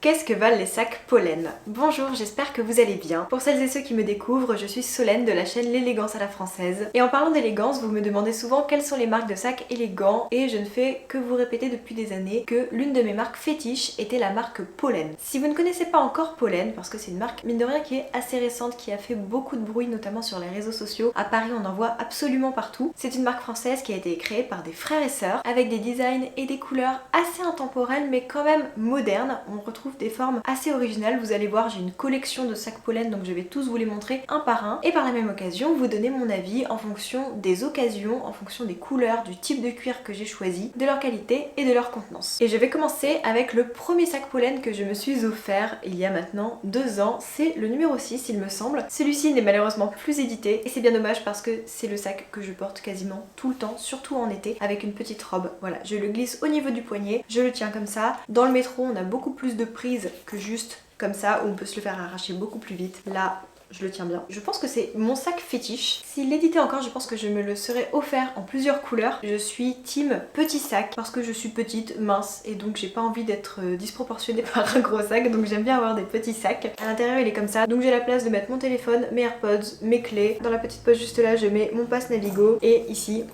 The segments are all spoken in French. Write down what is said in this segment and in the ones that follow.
Qu'est-ce que valent les sacs Pollen? Bonjour, j'espère que vous allez bien. Pour celles et ceux qui me découvrent, je suis Solène de la chaîne L'élégance à la française. Et en parlant d'élégance, vous me demandez souvent quelles sont les marques de sacs élégants et je ne fais que vous répéter depuis des années que l'une de mes marques fétiches était la marque Pollen. Si vous ne connaissez pas encore Pollen, parce que c'est une marque mine de rien qui est assez récente, qui a fait beaucoup de bruit notamment sur les réseaux sociaux, à Paris on en voit absolument partout. C'est une marque française qui a été créée par des frères et sœurs avec des designs et des couleurs assez intemporelles mais quand même modernes. On retrouve des formes assez originales, vous allez voir, j'ai une collection de sacs Pollen donc je vais tous vous les montrer un par un et par la même occasion vous donner mon avis en fonction des occasions, en fonction des couleurs, du type de cuir que j'ai choisi, de leur qualité et de leur contenance. Et je vais commencer avec le premier sac Pollen que je me suis offert il y a maintenant 2 ans, c'est le numéro 6 il me semble. Celui-ci n'est malheureusement plus édité et c'est bien dommage parce que c'est le sac que je porte quasiment tout le temps, surtout en été, avec une petite robe. Voilà, je le glisse au niveau du poignet, je le tiens comme ça. Dans le métro on a beaucoup plus de prise que juste comme ça où on peut se le faire arracher beaucoup plus vite. Là je le tiens bien. Je pense que c'est mon sac fétiche. S'il l'éditait encore, je pense que je me le serais offert en plusieurs couleurs. Je suis team petit sac parce que je suis petite, mince et donc j'ai pas envie d'être disproportionnée par un gros sac, donc j'aime bien avoir des petits sacs. À l'intérieur il est comme ça, donc j'ai la place de mettre mon téléphone, mes AirPods, mes clés. Dans la petite poche juste là je mets mon pass Navigo et ici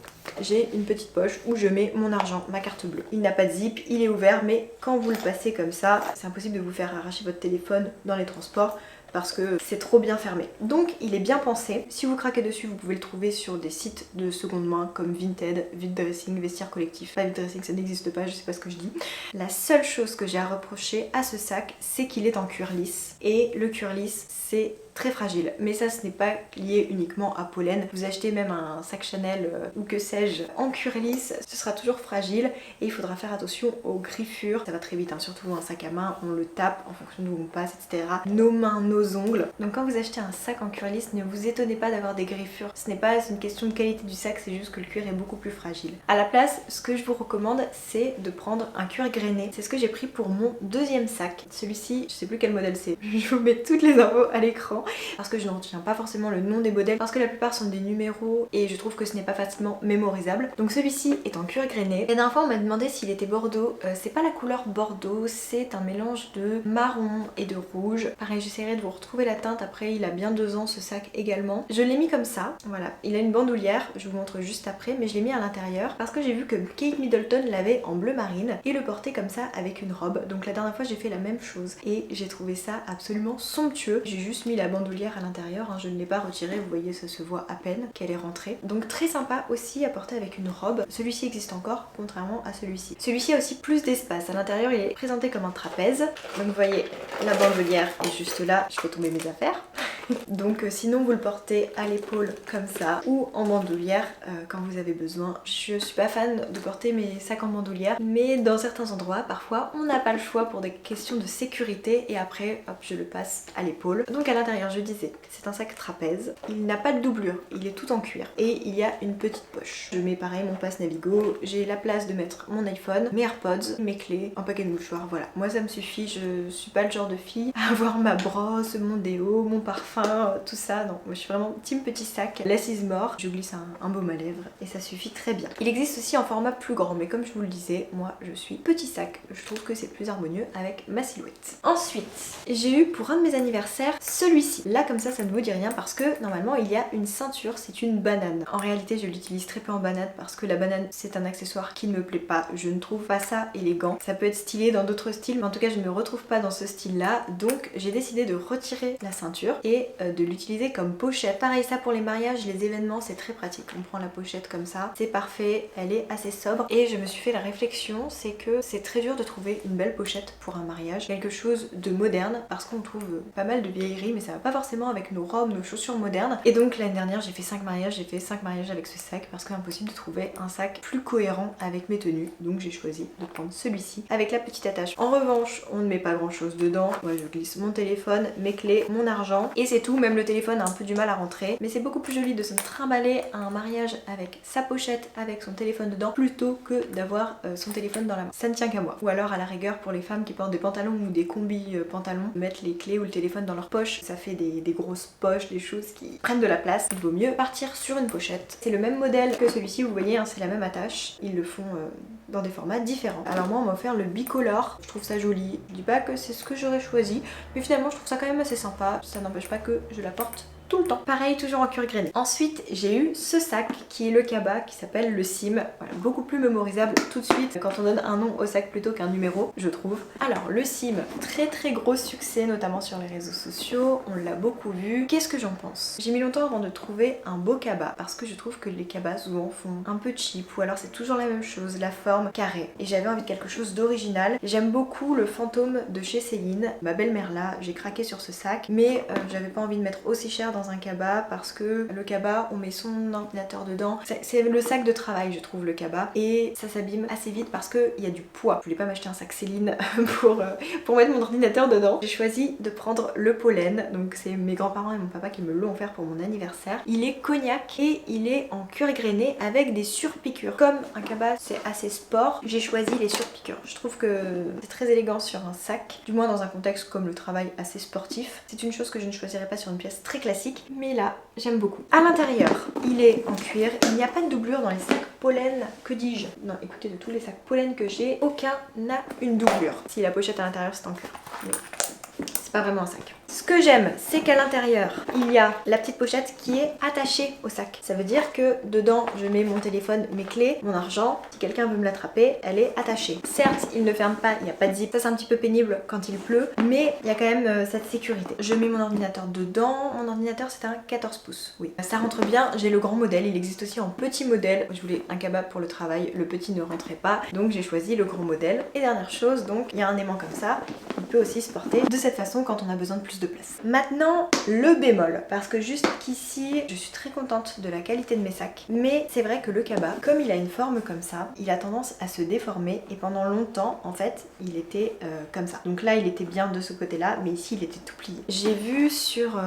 j'ai une petite poche où je mets mon argent, ma carte bleue. Il n'a pas de zip, il est ouvert, mais quand vous le passez comme ça, c'est impossible de vous faire arracher votre téléphone dans les transports parce que c'est trop bien fermé. Donc il est bien pensé. Si vous craquez dessus, vous pouvez le trouver sur des sites de seconde main comme Vinted, Vide Dressing, Vestiaire Collectif. Pas Vide Dressing, ça n'existe pas, je sais pas ce que je dis. La seule chose que j'ai à reprocher à ce sac, c'est qu'il est en cuir lisse. Et le cuir lisse, c'est très fragile, mais ça ce n'est pas lié uniquement à Pollen. Vous achetez même un sac Chanel ou que sais-je en cuir lisse, ce sera toujours fragile et il faudra faire attention aux griffures. Ça va très vite, hein, surtout un sac à main, on le tape en fonction de où on passe, etc. Nos mains, nos ongles. Donc quand vous achetez un sac en cuir lisse, ne vous étonnez pas d'avoir des griffures. Ce n'est pas une question de qualité du sac, c'est juste que le cuir est beaucoup plus fragile. À la place, ce que je vous recommande, c'est de prendre un cuir grainé. C'est ce que j'ai pris pour mon deuxième sac. Celui-ci, je sais plus quel modèle c'est. Je vous mets toutes les infos à l'écran parce que je ne retiens pas forcément le nom des modèles parce que la plupart sont des numéros et je trouve que ce n'est pas facilement mémorisable. Donc celui-ci est en cuir grainé. La dernière fois on m'a demandé s'il était bordeaux. C'est pas la couleur bordeaux, c'est un mélange de marron et de rouge. Pareil, j'essaierai de vous retrouver la teinte après, il a bien 2 ans ce sac également. Je l'ai mis comme ça, voilà. Il a une bandoulière, je vous montre juste après, mais je l'ai mis à l'intérieur parce que j'ai vu que Kate Middleton l'avait en bleu marine et le portait comme ça avec une robe. Donc la dernière fois j'ai fait la même chose et j'ai trouvé ça absolument somptueux. J'ai juste mis la bandoulière à l'intérieur, hein, je ne l'ai pas retirée, vous voyez ça se voit à peine qu'elle est rentrée. Donc très sympa aussi à porter avec une robe. Celui-ci existe encore contrairement à celui-ci. Celui-ci a aussi plus d'espace. À l'intérieur il est présenté comme un trapèze. Donc vous voyez la bandoulière est juste là, je fais tomber mes affaires. Donc sinon vous le portez à l'épaule comme ça ou en bandoulière quand vous avez besoin. Je suis pas fan de porter mes sacs en bandoulière mais dans certains endroits parfois on n'a pas le choix pour des questions de sécurité et après hop je le passe à l'épaule. Donc à l'intérieur je disais c'est un sac trapèze, il n'a pas de doublure, il est tout en cuir et il y a une petite poche. Je mets pareil mon pass Navigo, j'ai la place de mettre mon iPhone, mes AirPods, mes clés, un paquet de mouchoirs, voilà. Moi ça me suffit, je suis pas le genre de fille à avoir ma brosse, mon déo, mon parfum, tout ça, non. Moi je suis vraiment team petit sac, less is more. Je glisse un baume à lèvres et ça suffit très bien. Il existe aussi en format plus grand mais comme je vous le disais, moi je suis petit sac. Je trouve que c'est plus harmonieux avec ma silhouette. Ensuite, j'ai eu pour un de mes anniversaires celui-ci. Là comme ça ne vous dit rien parce que normalement il y a une ceinture, c'est une banane. En réalité je l'utilise très peu en banane parce que la banane c'est un accessoire qui ne me plaît pas. Je ne trouve pas ça élégant. Ça peut être stylé dans d'autres styles mais en tout cas je ne me retrouve pas dans ce style là. Donc j'ai décidé de retirer la ceinture et de l'utiliser comme pochette. Pareil ça pour les mariages, les événements c'est très pratique. On prend la pochette comme ça, c'est parfait, elle est assez sobre et je me suis fait la réflexion, c'est que c'est très dur de trouver une belle pochette pour un mariage. Quelque chose de moderne parce qu'on trouve pas mal de vieilleries mais ça va pas forcément avec nos robes, nos chaussures modernes. Et donc l'année dernière j'ai fait 5 mariages, j'ai fait 5 mariages avec ce sac parce que impossible de trouver un sac plus cohérent avec mes tenues. Donc j'ai choisi de prendre celui-ci avec la petite attache. En revanche on ne met pas grand chose dedans. Moi je glisse mon téléphone, mes clés, mon argent et c'est tout. Même le téléphone a un peu du mal à rentrer mais c'est beaucoup plus joli de se trimballer à un mariage avec sa pochette, avec son téléphone dedans plutôt que d'avoir son téléphone dans la main. Ça ne tient qu'à moi. Ou alors à la rigueur pour les femmes qui portent des pantalons ou des combis pantalons, mettre les clés ou le téléphone dans leur poche, ça fait des grosses poches, des choses qui prennent de la place. Il vaut mieux partir sur une pochette. C'est le même modèle que celui-ci, vous voyez, hein, c'est la même attache. Ils le font dans des formats différents. Alors moi on m'a offert le bicolore, je trouve ça joli. Je dis pas que c'est ce que j'aurais choisi, mais finalement je trouve ça quand même assez sympa. Ça n'empêche pas que je la porte tout le temps. Pareil, toujours en cuir grainé. Ensuite, j'ai eu ce sac qui est le Kaba, qui s'appelle le Sim. Voilà, beaucoup plus mémorisable tout de suite quand on donne un nom au sac plutôt qu'un numéro, je trouve. Alors, le Sim, très gros succès, notamment sur les réseaux sociaux. On l'a beaucoup vu. Qu'est-ce que j'en pense? J'ai mis longtemps avant de trouver un beau Kaba, parce que je trouve que les Kabas souvent font un peu cheap, ou alors c'est toujours la même chose, la forme carrée. Et j'avais envie de quelque chose d'original. J'aime beaucoup le fantôme de chez Céline. Ma belle-mère là, j'ai craqué sur ce sac, mais j'avais pas envie de mettre aussi cher dans un Kaba parce que le Kaba on met son ordinateur dedans, c'est le sac de travail je trouve le Kaba, et ça s'abîme assez vite parce qu'il y a du poids. Je voulais pas m'acheter un sac Céline pour mettre mon ordinateur dedans. J'ai choisi de prendre le Pollen, donc c'est mes grands-parents et mon papa qui me l'ont offert pour mon anniversaire. Il est cognac et il est en cuir grainé avec des surpiqûres. Comme un Kaba c'est assez sport, j'ai choisi les surpiqûres. Je trouve que c'est très élégant sur un sac, du moins dans un contexte comme le travail assez sportif. C'est une chose que je ne choisirais pas sur une pièce très classique, mais là j'aime beaucoup. À l'intérieur il est en cuir, il n'y a pas de doublure dans les sacs Pollen, que dis-je? Non, écoutez, de tous les sacs Pollen que j'ai, aucun n'a une doublure. Si la pochette à l'intérieur c'est en cuir, mais c'est pas vraiment un sac. Ce que j'aime, c'est qu'à l'intérieur, il y a la petite pochette qui est attachée au sac. Ça veut dire que dedans, je mets mon téléphone, mes clés, mon argent. Si quelqu'un veut me l'attraper, elle est attachée. Certes, il ne ferme pas, il n'y a pas de zip. Ça, c'est un petit peu pénible quand il pleut, mais il y a quand même cette sécurité. Je mets mon ordinateur dedans. Mon ordinateur, c'est un 14 pouces. Oui, ça rentre bien. J'ai le grand modèle. Il existe aussi en petit modèle. Je voulais un Kaba pour le travail. Le petit ne rentrait pas, donc j'ai choisi le grand modèle. Et dernière chose, donc, il y a un aimant comme ça. Il peut aussi se porter de cette façon quand on a besoin de plus de place. Maintenant, le bémol, parce que jusqu'ici, je suis très contente de la qualité de mes sacs, mais c'est vrai que le Kaba, comme il a une forme comme ça, il a tendance à se déformer, et pendant longtemps, en fait, il était comme ça. Donc là, il était bien de ce côté-là, mais ici, il était tout plié. J'ai vu sur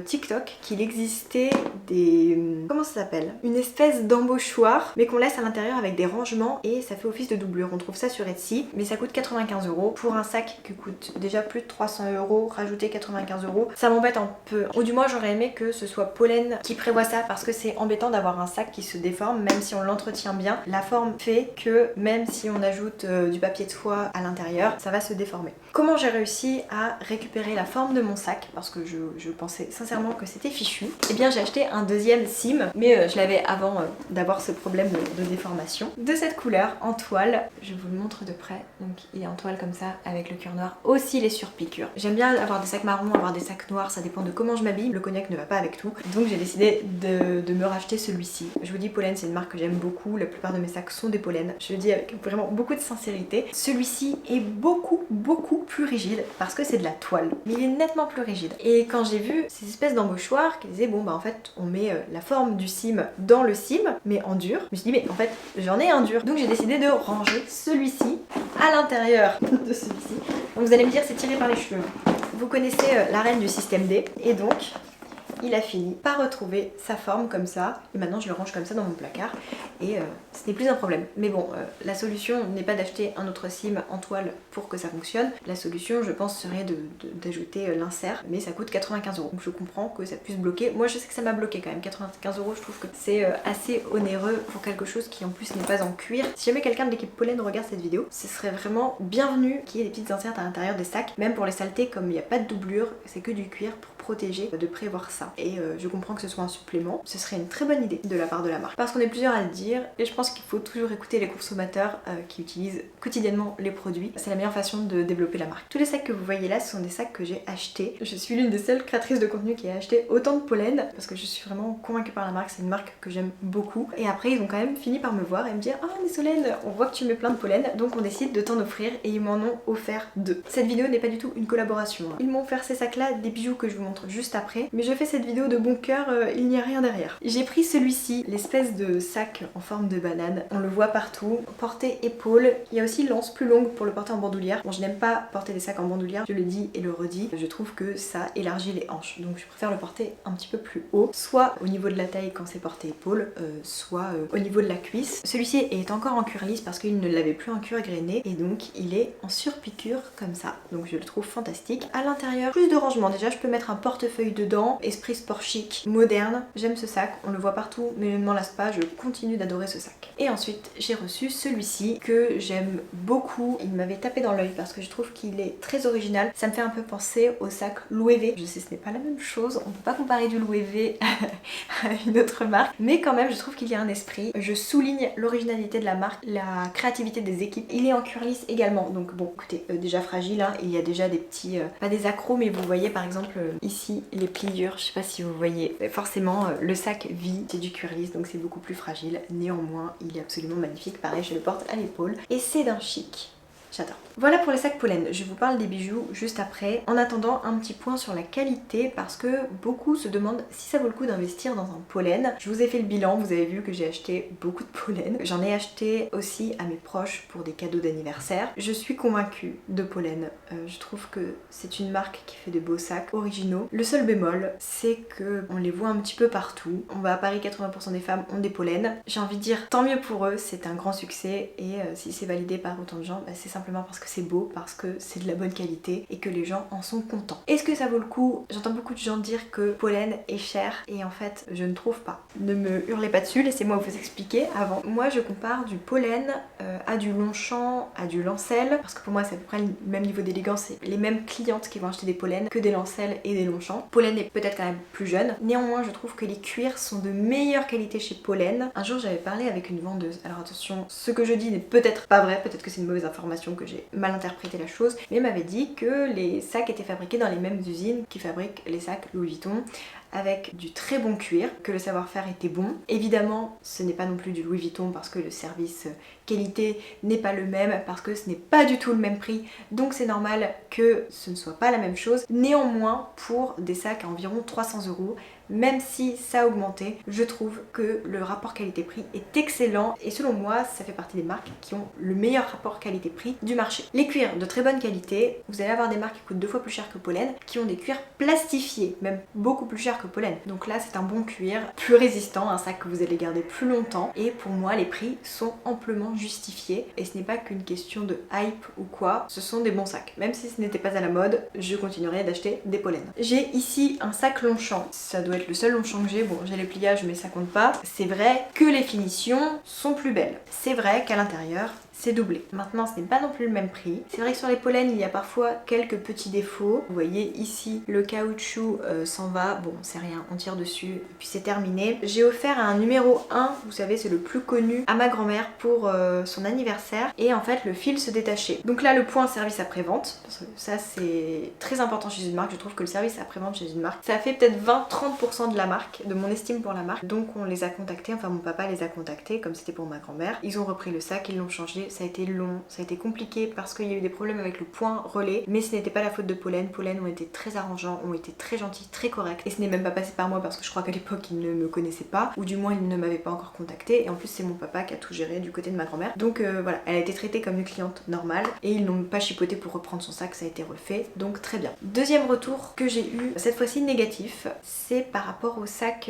TikTok qu'il existait des... comment ça s'appelle? Une espèce d'embauchoir, mais qu'on laisse à l'intérieur avec des rangements, et ça fait office de doublure. On trouve ça sur Etsy, mais ça coûte 95 € pour un sac qui coûte déjà plus de 300 €, rajouter 95 €. Ça m'embête un peu, ou du moins j'aurais aimé que ce soit Pollen qui prévoit ça, parce que c'est embêtant d'avoir un sac qui se déforme, même si on l'entretient bien. La forme fait que même si on ajoute du papier de soie à l'intérieur, ça va se déformer. Comment j'ai réussi à récupérer la forme de mon sac, parce que je pensais sincèrement que c'était fichu? Eh bien j'ai acheté un deuxième Sim, mais je l'avais avant d'avoir ce problème de déformation. De cette couleur, en toile, je vous le montre de près, donc il est en toile comme ça, avec le cuir noir, aussi les surpiqûres. J'aime bien avoir des sacs marrons, avoir des sacs noirs, ça dépend de comment je m'habille. Le cognac ne va pas avec tout, donc j'ai décidé de me racheter celui-ci. Je vous dis, Pollen c'est une marque que j'aime beaucoup, la plupart de mes sacs sont des Pollen, je le dis avec vraiment beaucoup de sincérité. Celui-ci est beaucoup plus rigide parce que c'est de la toile, mais il est nettement plus rigide. Et quand j'ai vu ces espèces d'embauchoirs qui disaient bon bah en fait on met la forme du Sim dans le Sim mais en dur, je me suis dit mais en fait j'en ai un dur, donc j'ai décidé de ranger celui-ci à l'intérieur de celui-ci. Donc vous allez me dire c'est tiré par les cheveux. Vous connaissez la reine du système D, et donc il a fini par retrouver sa forme comme ça, et maintenant je le range comme ça dans mon placard, et ce n'est plus un problème. Mais bon, la solution n'est pas d'acheter un autre Sim en toile pour que ça fonctionne. La solution, je pense, serait d'ajouter l'insert, mais ça coûte 95 €. Donc je comprends que ça puisse bloquer. Moi je sais que ça m'a bloqué quand même, 95 €, je trouve que c'est assez onéreux pour quelque chose qui en plus n'est pas en cuir. Si jamais quelqu'un de l'équipe Pollen regarde cette vidéo, ce serait vraiment bienvenu qu'il y ait des petites inserts à l'intérieur des sacs, même pour les saletés, comme il n'y a pas de doublure, c'est que du cuir, pour protéger, de prévoir ça. Et je comprends que ce soit un supplément, ce serait une très bonne idée de la part de la marque. Parce qu'on est plusieurs à le dire, et je pense qu'il faut toujours écouter les consommateurs qui utilisent quotidiennement les produits. C'est la meilleure façon de développer la marque. Tous les sacs que vous voyez là, ce sont des sacs que j'ai achetés. Je suis l'une des seules créatrices de contenu qui a acheté autant de Pollen, parce que je suis vraiment convaincue par la marque, c'est une marque que j'aime beaucoup. Et après ils ont quand même fini par me voir et me dire ah mais Solène, on voit que tu mets plein de Pollen, donc on décide de t'en offrir, et ils m'en ont offert 2. Cette vidéo n'est pas du tout une collaboration, hein. Ils m'ont offert ces sacs là, des bijoux que je vous montre juste après, mais je fais cette vidéo de bon cœur, il n'y a rien derrière. J'ai pris celui-ci, l'espèce de sac en forme de banane, on le voit partout, portée épaule, il y a aussi l'anse plus longue pour le porter en bandoulière. Bon, je n'aime pas porter des sacs en bandoulière, je le dis et le redis, je trouve que ça élargit les hanches, donc je préfère le porter un petit peu plus haut, soit au niveau de la taille quand c'est porté épaule, soit au niveau de la cuisse. Celui-ci est encore en cuir lisse parce qu'il ne l'avait plus en cuir grainé, et donc il est en surpiqûre comme ça, donc je le trouve fantastique. À l'intérieur, plus de rangement, déjà je peux mettre un portefeuille dedans, esprit esprit sport chic, moderne. J'aime ce sac, on le voit partout mais je ne m'en lasse pas, je continue d'adorer ce sac. Et ensuite j'ai reçu celui-ci que j'aime beaucoup. Il m'avait tapé dans l'œil parce que je trouve qu'il est très original. Ça me fait un peu penser au sac Louis V. Je sais ce n'est pas la même chose, on peut pas comparer du Louis V à une autre marque, mais quand même je trouve qu'il y a un esprit. Je souligne l'originalité de la marque, la créativité des équipes. Il est en cuir lisse également, donc bon écoutez, déjà fragile, hein. Il y a déjà des petits, pas des accros, mais vous voyez par exemple ici les pliures, je sais pas si vous voyez. Forcément le sac vit, c'est du cuir lisse donc c'est beaucoup plus fragile. Néanmoins il est absolument magnifique, pareil je le porte à l'épaule et c'est d'un chic. J'adore. Voilà pour les sacs pollen, je vous parle des bijoux juste après. En attendant, un petit point sur la qualité parce que beaucoup se demandent si ça vaut le coup d'investir dans un pollen. Je vous ai fait le bilan, vous avez vu que j'ai acheté beaucoup de pollen. J'en ai acheté aussi à mes proches pour des cadeaux d'anniversaire. Je suis convaincue de pollen. Je trouve que c'est une marque qui fait de beaux sacs originaux. Le seul bémol, c'est que on les voit un petit peu partout. On va à Paris, 80% des femmes ont des pollens. J'ai envie de dire tant mieux pour eux, c'est un grand succès et si c'est validé par autant de gens, bah, c'est simplement parce que c'est beau, parce que c'est de la bonne qualité et que les gens en sont contents. Est-ce que ça vaut le coup? J'entends beaucoup de gens dire que pollen est cher et en fait je ne trouve pas. Ne me hurlez pas dessus, laissez-moi vous expliquer avant. Moi je compare du pollen à du Longchamp, à du Lancel, parce que pour moi c'est à peu près le même niveau d'élégance, c'est les mêmes clientes qui vont acheter des pollens que des Lancel et des Longchamp. Pollen est peut-être quand même plus jeune, néanmoins je trouve que les cuirs sont de meilleure qualité chez Pollen. Un jour j'avais parlé avec une vendeuse, alors attention, ce que je dis n'est peut-être pas vrai, peut-être que c'est une mauvaise information, que j'ai mal interprété la chose, mais elle m'avait dit que les sacs étaient fabriqués dans les mêmes usines qui fabriquent les sacs Louis Vuitton, avec du très bon cuir, que le savoir-faire était bon. Évidemment, ce n'est pas non plus du Louis Vuitton parce que le service qualité n'est pas le même, parce que ce n'est pas du tout le même prix, donc c'est normal que ce ne soit pas la même chose. Néanmoins, pour des sacs à environ 300 €, même si ça a augmenté, je trouve que le rapport qualité-prix est excellent et selon moi, ça fait partie des marques qui ont le meilleur rapport qualité-prix du marché. Les cuirs de très bonne qualité, vous allez avoir des marques qui coûtent 2 fois plus cher que Pollen, qui ont des cuirs plastifiés, même beaucoup plus cher que Pollen. Donc là, c'est un bon cuir, plus résistant, un sac que vous allez garder plus longtemps et pour moi, les prix sont amplement justifiés et ce n'est pas qu'une question de hype ou quoi, ce sont des bons sacs. Même si ce n'était pas à la mode, je continuerai d'acheter des Pollen. J'ai ici un sac Longchamp, ça doit être le seul Longchamp que j'ai, bon j'ai les pliages mais ça compte pas. C'est vrai que les finitions sont plus belles, c'est vrai qu'à l'intérieur c'est doublé. Maintenant ce n'est pas non plus le même prix. C'est vrai que sur les pollens il y a parfois quelques petits défauts. Vous voyez ici le caoutchouc s'en va, bon c'est rien, on tire dessus et puis c'est terminé. J'ai offert un numéro 1, vous savez c'est le plus connu, à ma grand-mère pour son anniversaire et en fait le fil se détachait. Donc là le point service après-vente, parce que ça c'est très important chez une marque, je trouve que le service après-vente chez une marque, ça fait peut-être 20-30% de la marque, de mon estime pour la marque. Donc on les a contactés, enfin mon papa les a contactés comme c'était pour ma grand-mère. Ils ont repris le sac, ils l'ont changé. Ça a été long, ça a été compliqué parce qu'il y a eu des problèmes avec le point relais, mais ce n'était pas la faute de Pollen. Pollen ont été très arrangeants, ont été très gentils, très corrects et ce n'est même pas passé par moi parce que je crois qu'à l'époque ils ne me connaissaient pas ou du moins ils ne m'avaient pas encore contacté et en plus c'est mon papa qui a tout géré du côté de ma grand-mère. Donc voilà, elle a été traitée comme une cliente normale et ils n'ont pas chipoté pour reprendre son sac, ça a été refait, donc très bien. Deuxième retour que j'ai eu, cette fois-ci négatif, c'est par rapport au sac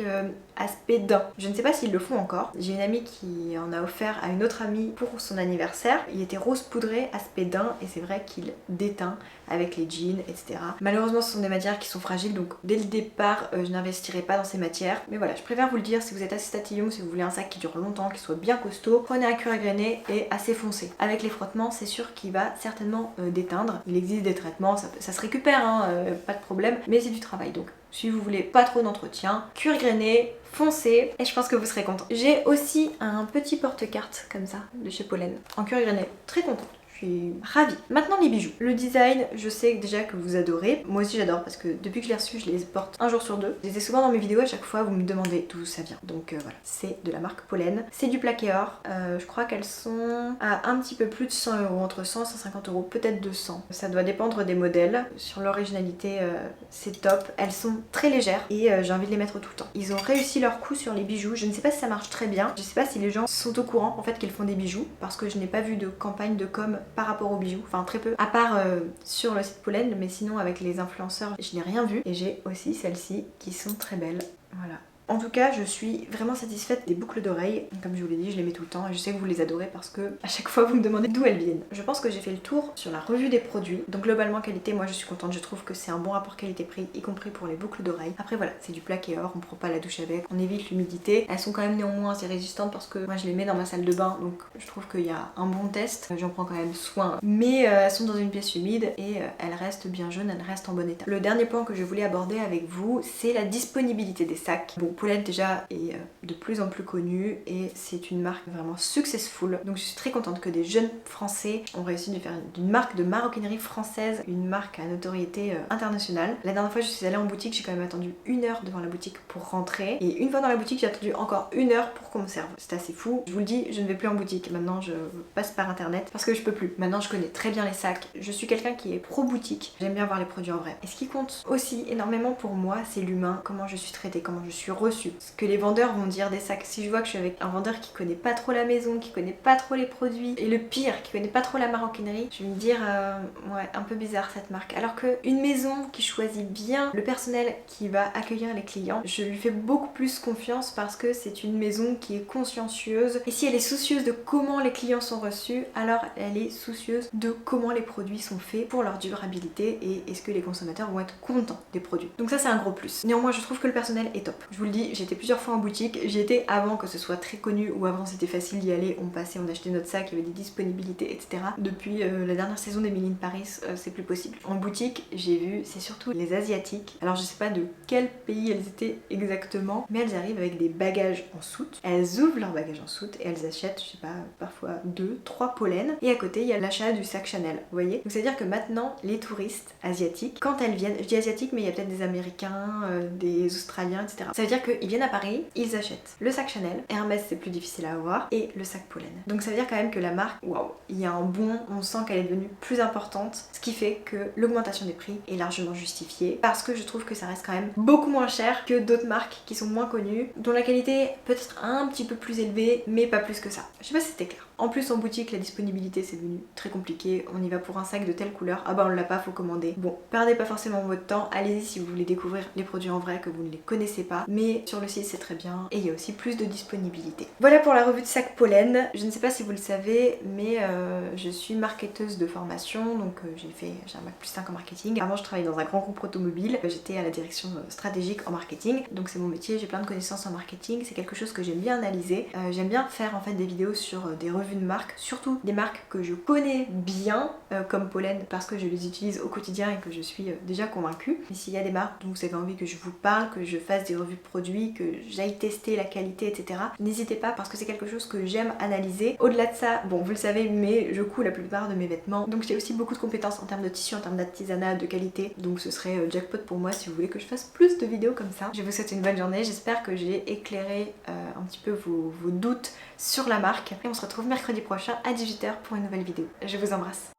aspect daim. Je ne sais pas s'ils le font encore. J'ai une amie qui en a offert à une autre amie pour son anniversaire. Il était rose poudré, aspect daim et c'est vrai qu'il déteint avec les jeans, etc. Malheureusement ce sont des matières qui sont fragiles donc dès le départ je n'investirai pas dans ces matières. Mais voilà, je préfère vous le dire, si vous êtes assez tatillon, si vous voulez un sac qui dure longtemps, qui soit bien costaud, prenez un cuir grainé et assez foncé. Avec les frottements c'est sûr qu'il va certainement déteindre. Il existe des traitements, ça se récupère, hein, pas de problème, mais c'est du travail donc. Si vous voulez pas trop d'entretien, cuir grainé, foncé, et je pense que vous serez content. J'ai aussi un petit porte-carte comme ça de chez Pollen en cuir grainé, très contente. Je suis ravie. Maintenant les bijoux. Le design, je sais déjà que vous adorez. Moi aussi j'adore parce que depuis que je l'ai reçu, je les porte un jour sur deux. Je les ai souvent dans mes vidéos, à chaque fois vous me demandez d'où ça vient. Donc voilà, c'est de la marque Pollen. C'est du plaqué or. Je crois qu'elles sont à un petit peu plus de 100 €, entre 100 et 150 €, peut-être 200. Ça doit dépendre des modèles. Sur l'originalité, c'est top. Elles sont très légères et j'ai envie de les mettre tout le temps. Ils ont réussi leur coup sur les bijoux. Je ne sais pas si ça marche très bien. Je sais pas si les gens sont au courant en fait qu'ils font des bijoux parce que je n'ai pas vu de campagne de com par rapport aux bijoux, enfin très peu, à part sur le site Pollen, mais sinon avec les influenceurs je n'ai rien vu et j'ai aussi celles-ci qui sont très belles, voilà. En tout cas, je suis vraiment satisfaite des boucles d'oreilles. Comme je vous l'ai dit, je les mets tout le temps et je sais que vous les adorez parce que à chaque fois vous me demandez d'où elles viennent. Je pense que j'ai fait le tour sur la revue des produits. Donc globalement qualité, moi je suis contente, je trouve que c'est un bon rapport qualité-prix, y compris pour les boucles d'oreilles. Après voilà, c'est du plaqué or, on prend pas la douche avec, on évite l'humidité. Elles sont quand même néanmoins assez résistantes parce que moi je les mets dans ma salle de bain, donc je trouve qu'il y a un bon test. J'en prends quand même soin. Mais elles sont dans une pièce humide et elles restent bien jaunes, elles restent en bon état. Le dernier point que je voulais aborder avec vous, c'est la disponibilité des sacs. Bon, Pollen déjà est de plus en plus connue et c'est une marque vraiment successful. Donc je suis très contente que des jeunes français ont réussi de faire d'une marque de maroquinerie française une marque à notoriété internationale. La dernière fois je suis allée en boutique, j'ai quand même attendu 1 heure devant la boutique pour rentrer. Et une fois dans la boutique, j'ai attendu encore 1 heure pour qu'on me serve. C'était assez fou. Je vous le dis, je ne vais plus en boutique. Maintenant je passe par internet parce que je peux plus. Maintenant je connais très bien les sacs. Je suis quelqu'un qui est pro boutique. J'aime bien voir les produits en vrai. Et ce qui compte aussi énormément pour moi, c'est l'humain. Comment je suis traitée, comment je suis reçue. Ce que les vendeurs vont dire des sacs. Si je vois que je suis avec un vendeur qui connaît pas trop la maison, qui connaît pas trop les produits, et le pire, qui connaît pas trop la maroquinerie, je vais me dire ouais, un peu bizarre cette marque. Alors qu'une maison qui choisit bien le personnel qui va accueillir les clients, je lui fais beaucoup plus confiance parce que c'est une maison qui est consciencieuse. Et si elle est soucieuse de comment les clients sont reçus, alors elle est soucieuse de comment les produits sont faits pour leur durabilité et est-ce que les consommateurs vont être contents des produits. Donc ça c'est un gros plus. Néanmoins je trouve que le personnel est top. Je vous le dis, j'ai été plusieurs fois en boutique, j'y étais avant que ce soit très connu ou avant c'était facile d'y aller, on passait, on achetait notre sac, il y avait des disponibilités etc. Depuis la dernière saison d'Emily in Paris, c'est plus possible. En boutique j'ai vu, c'est surtout les asiatiques. Alors je sais pas de quel pays elles étaient exactement, mais elles arrivent avec des bagages en soute. Elles ouvrent leurs bagages en soute et elles achètent, je sais pas, parfois 2, 3 pollens. Et à côté il y a l'achat du sac Chanel, vous voyez. Donc c'est à dire que maintenant les touristes asiatiques, quand elles viennent, je dis asiatiques mais il y a peut-être des américains, des australiens etc. Ça veut dire qu'ils viennent à Paris, ils achètent le sac Chanel, Hermès c'est plus difficile à avoir, et le sac Pollen. Donc ça veut dire quand même que la marque, waouh, il y a un bond, on sent qu'elle est devenue plus importante, ce qui fait que l'augmentation des prix est largement justifiée parce que je trouve que ça reste quand même beaucoup moins cher que d'autres marques qui sont moins connues, dont la qualité peut être un petit peu plus élevée mais pas plus que ça. Je sais pas si c'était clair. En plus en boutique la disponibilité c'est devenu très compliqué, on y va pour un sac de telle couleur, ah bah on l'a pas, faut commander. Bon, perdez pas forcément votre temps, allez-y si vous voulez découvrir les produits en vrai que vous ne les connaissez pas, mais sur le site c'est très bien et il y a aussi plus de disponibilité. Voilà pour la revue de sac Pollen. Je ne sais pas si vous le savez mais je suis marketeuse de formation, donc j'ai un bac plus 5 en marketing. Avant je travaillais dans un grand groupe automobile, j'étais à la direction stratégique en marketing, donc c'est mon métier, j'ai plein de connaissances en marketing, c'est quelque chose que j'aime bien analyser. J'aime bien faire en fait des vidéos sur des revues de marques, surtout des marques que je connais bien comme Pollen parce que je les utilise au quotidien et que je suis déjà convaincue. Et s'il y a des marques dont vous avez envie que je vous parle, que je fasse des revues de produits, que j'aille tester la qualité etc, n'hésitez pas parce que c'est quelque chose que j'aime analyser. Au-delà de ça, bon vous le savez mais je couds la plupart de mes vêtements, donc j'ai aussi beaucoup de compétences en termes de tissu, en termes d'artisanat, de qualité, donc ce serait jackpot pour moi si vous voulez que je fasse plus de vidéos comme ça. Je vous souhaite une bonne journée, j'espère que j'ai éclairé un petit peu vos doutes sur la marque et on se retrouve mercredi prochain à 18h pour une nouvelle vidéo. Je vous embrasse.